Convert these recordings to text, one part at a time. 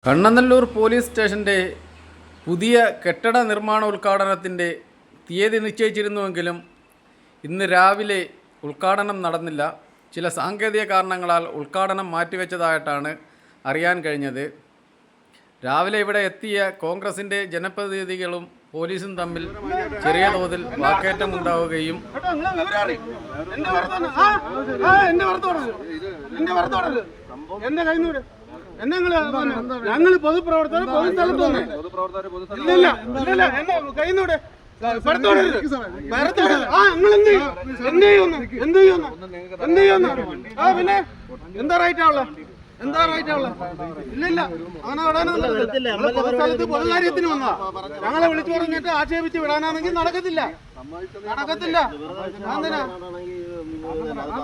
Kannanallur police സ്റ്റേഷൻ്റെ പുതിയ കെട്ടിട നിർമ്മാണ ഉദ്ഘാടനത്തിൻ്റെ തീയതി നിശ്ചയിച്ചിരുന്നുവെങ്കിലും ഇന്ന് രാവിലെ ഉദ്ഘാടനം നടന്നില്ല. ചില സാങ്കേതിക കാരണങ്ങളാൽ ഉദ്ഘാടനം മാറ്റിവെച്ചതായിട്ടാണ് അറിയാൻ കഴിഞ്ഞത്. രാവിലെ ഇവിടെ എത്തിയ കോൺഗ്രസിൻ്റെ ജനപ്രതിനിധികളും പോലീസും തമ്മിൽ ചെറിയ തോതിൽ വാക്കേറ്റമുണ്ടാവുകയും ഞങ്ങൾ പൊതുപ്രവർത്തകർ പൊതുസ്ഥലത്ത് പിന്നെ എന്താ റൈറ്റാവുള്ള ഇല്ലില്ല അങ്ങനെ പൊതുസ്ഥലത്ത് പൊതുകാര്യത്തിന് വന്നതാ. ഞങ്ങളെ വിളിച്ചു പറഞ്ഞിട്ട് ആക്ഷേപിച്ച് വിടാനാണെങ്കിൽ നടക്കത്തില്ല. ആ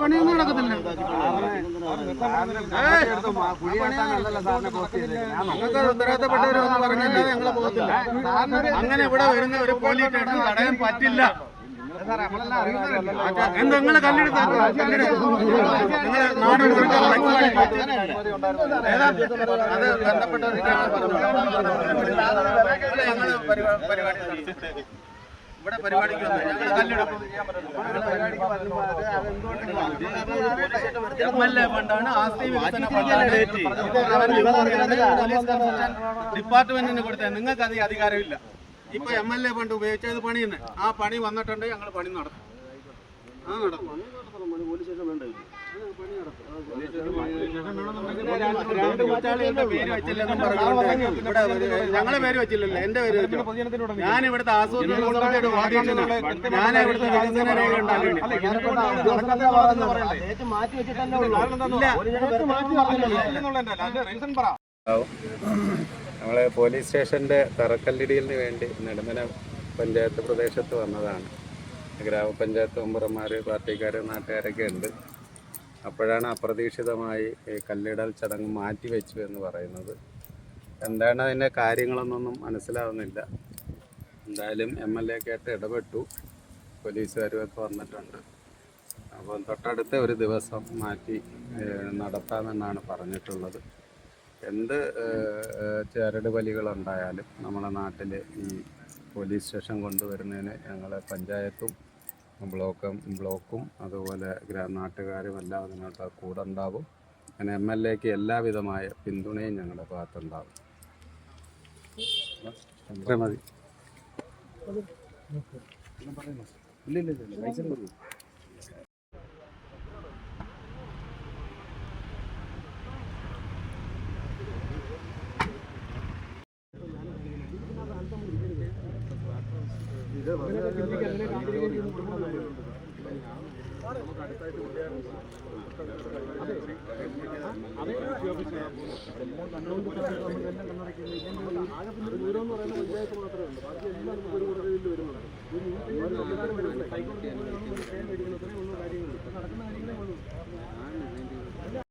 പണിയൊന്നും നടക്കത്തില്ല. ഞങ്ങൾക്ക് ഉത്തരവാദിത്തപ്പെട്ടവരൊന്നും പറഞ്ഞാൽ ഞങ്ങളെ പോകത്തില്ല. അങ്ങനെ ഇവിടെ വരുന്ന ഒരു പോലീസ് സ്റ്റേഷൻ തടയാൻ പറ്റില്ല. നിങ്ങളെ കല്ലെടുത്ത് അത് ബന്ധപ്പെട്ടവർക്ക് ഇവിടെ പരിപാടിക്ക് ഞങ്ങൾ കല്ലെടുക്കും. MLA ഫണ്ടാണ്, ആസ്തി വികസന ഫണ്ടാണ്. ഡിപ്പാർട്ട്മെന്റിന് കൊടുത്തത്. നിങ്ങൾക്ക് അത് അധികാരമില്ല. ഇപ്പൊ MLA ഫണ്ട് ഉപയോഗിച്ചത് പണി തന്നെ. ആ പണി വന്നിട്ടുണ്ടെങ്കിൽ ഞങ്ങൾ പണി നടത്തും. ഞങ്ങളെ പേര് വെച്ചില്ലല്ലോ, എന്റെ പേര് വെച്ചു. ഞാൻ ഇവിടുത്തെ ആസൂത്രണ സമിതിയുടെ ഉപാധ്യക്ഷനാണ്. ഞാൻ ഇവിടുത്തെ വികസന രേഖ ഉണ്ടാക്കിയിട്ടുണ്ട്. നമ്മളെ പോലീസ് സ്റ്റേഷൻ്റെ തറക്കല്ലിടിയലിന് വേണ്ടി നെടുമന പഞ്ചായത്ത് പ്രദേശത്ത് വന്നതാണ്. ഗ്രാമപഞ്ചായത്ത് മെമ്പർമാർ, പാർട്ടിക്കാർ, നാട്ടുകാരൊക്കെ ഉണ്ട്. അപ്പോഴാണ് അപ്രതീക്ഷിതമായി കല്ലിടൽ ചടങ്ങ് മാറ്റിവെച്ചു എന്ന് പറയുന്നത്. എന്താണ് അതിൻ്റെ കാര്യങ്ങളെന്നൊന്നും മനസ്സിലാവുന്നില്ല. എന്തായാലും MLA ഒക്കെ ആയിട്ട് ഇടപെട്ടു, പോലീസുകാരുമൊക്കെ വന്നിട്ടുണ്ട്. അപ്പം തൊട്ടടുത്ത ഒരു ദിവസം മാറ്റി നടത്താമെന്നാണ് പറഞ്ഞിട്ടുള്ളത്. എന്ത് ചരട് ബലികളുണ്ടായാലും നമ്മളെ നാട്ടിൽ ഈ പോലീസ് സ്റ്റേഷൻ കൊണ്ടുവരുന്നതിന് ഞങ്ങൾ പഞ്ചായത്തും ബ്ലോക്കും അതുപോലെ നാട്ടുകാരും എല്ലാം അതിനകത്ത് കൂടെ ഉണ്ടാവും. അങ്ങനെ MLAക്ക് എല്ലാവിധമായ പിന്തുണയും ഞങ്ങളുടെ ഭാഗത്തുണ്ടാവും. അത്ര മതി.